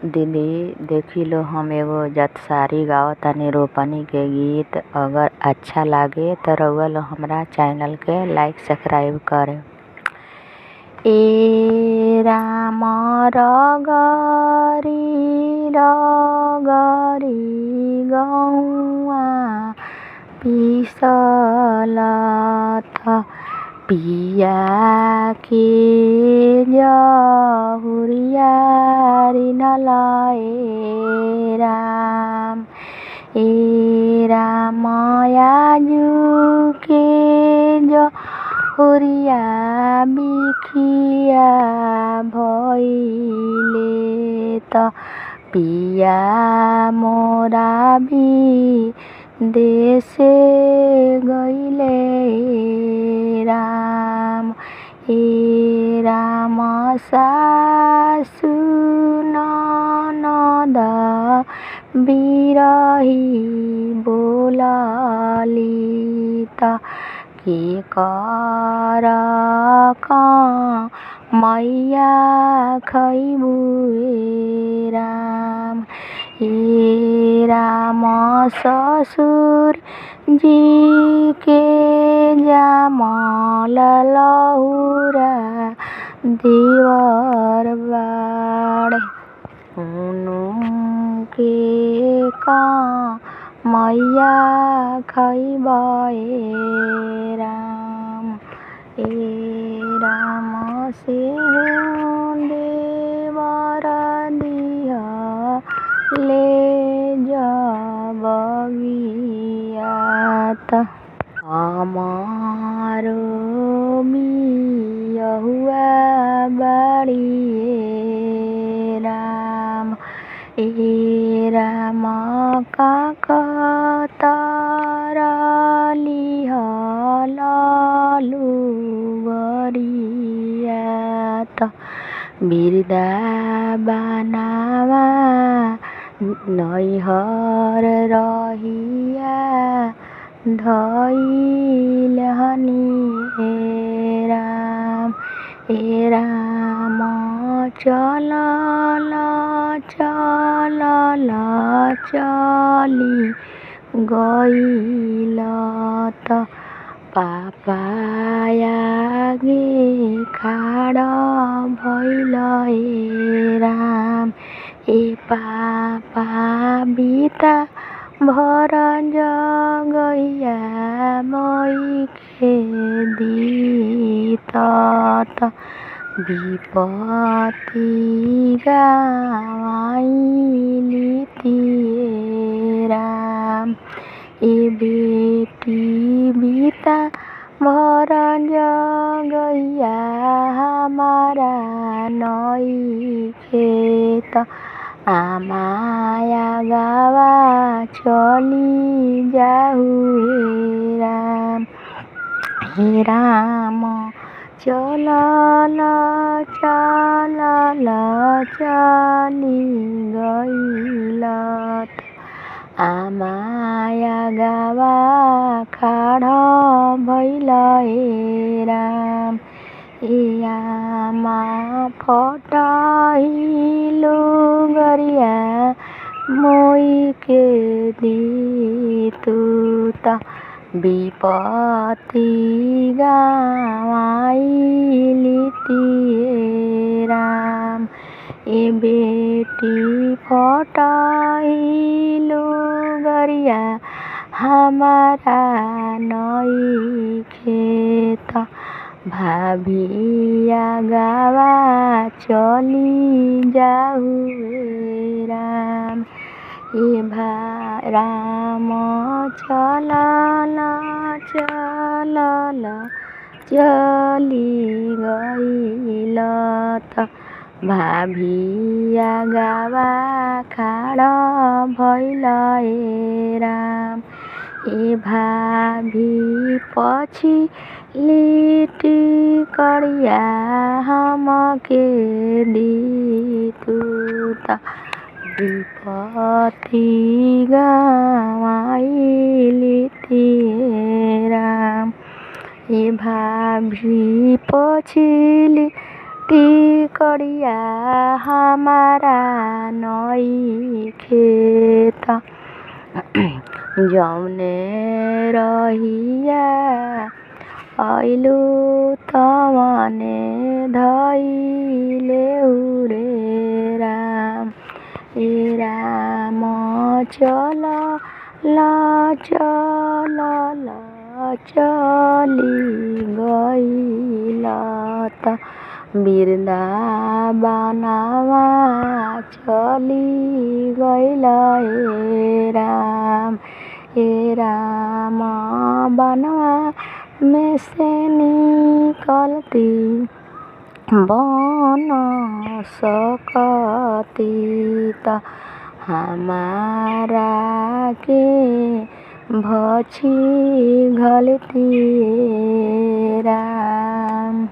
दीदी देखी लो, हम एगो जतसारी गावतानी रोपनी के गीत। अगर अच्छा लागे तो रउआ लो हमरा चैनल के लाइक सब्सक्राइब करे। ए राम रगरी रगरी गौआ पिसलत पिया के जहुरिया ए राम। ए राम आजू के जहुरिया बिखिया भइले त पिया मोरा भी देशे गइले राम। ए राम सासु ननद बिरही बोलली त के कर मैया खैबू राम। ए राम ससुर जी के जामल लहुरा देवर बाड़े उनके मैया खैबे राम। ए राम से देवर दिया ले जब बियात हमारो बियहुआ बाड़ी राम। ए राम काका तारली हललू गरियात बिरदा बनावा नैहर रहिया धइल हनी राम। ए राम चलल चलल चली गइल त पापाया गे खाड़ भइल राम। ए पापा बीता भर जगैया मई के दीत विपत्ति गावाइली राम। ए बेटी बीता भर जगैया हमारा नई खेत आमाया गावा चली जाहू राम। हे राम चलल चलल चली गइल आमाया गावा खाड़ भइल राम। ए आमा फटहिलु गरिया मोई के दीतु त विपत्ति गावाइली राम। ए बेटी फटहिलु गरिया हमारा नई खेत भाभिया गावा चली जाहू राम। ए राम चलल चलल चली गइल त भाभिया गावा खाड़ भइल राम। ए भाभी पछि लिटी करिया हमके दीतु त विपत्ति गावाइली राम। ए भाभी पछि टिकड़िया हमारा नइखे त जौने रहिया आइलू तवने धइलेउ रे राम। ए राम चल चली गइल त वृंदावनवा चली गइल ए राम बनवा में से निकलती बन सकती त हमारा के भछी घलती राम।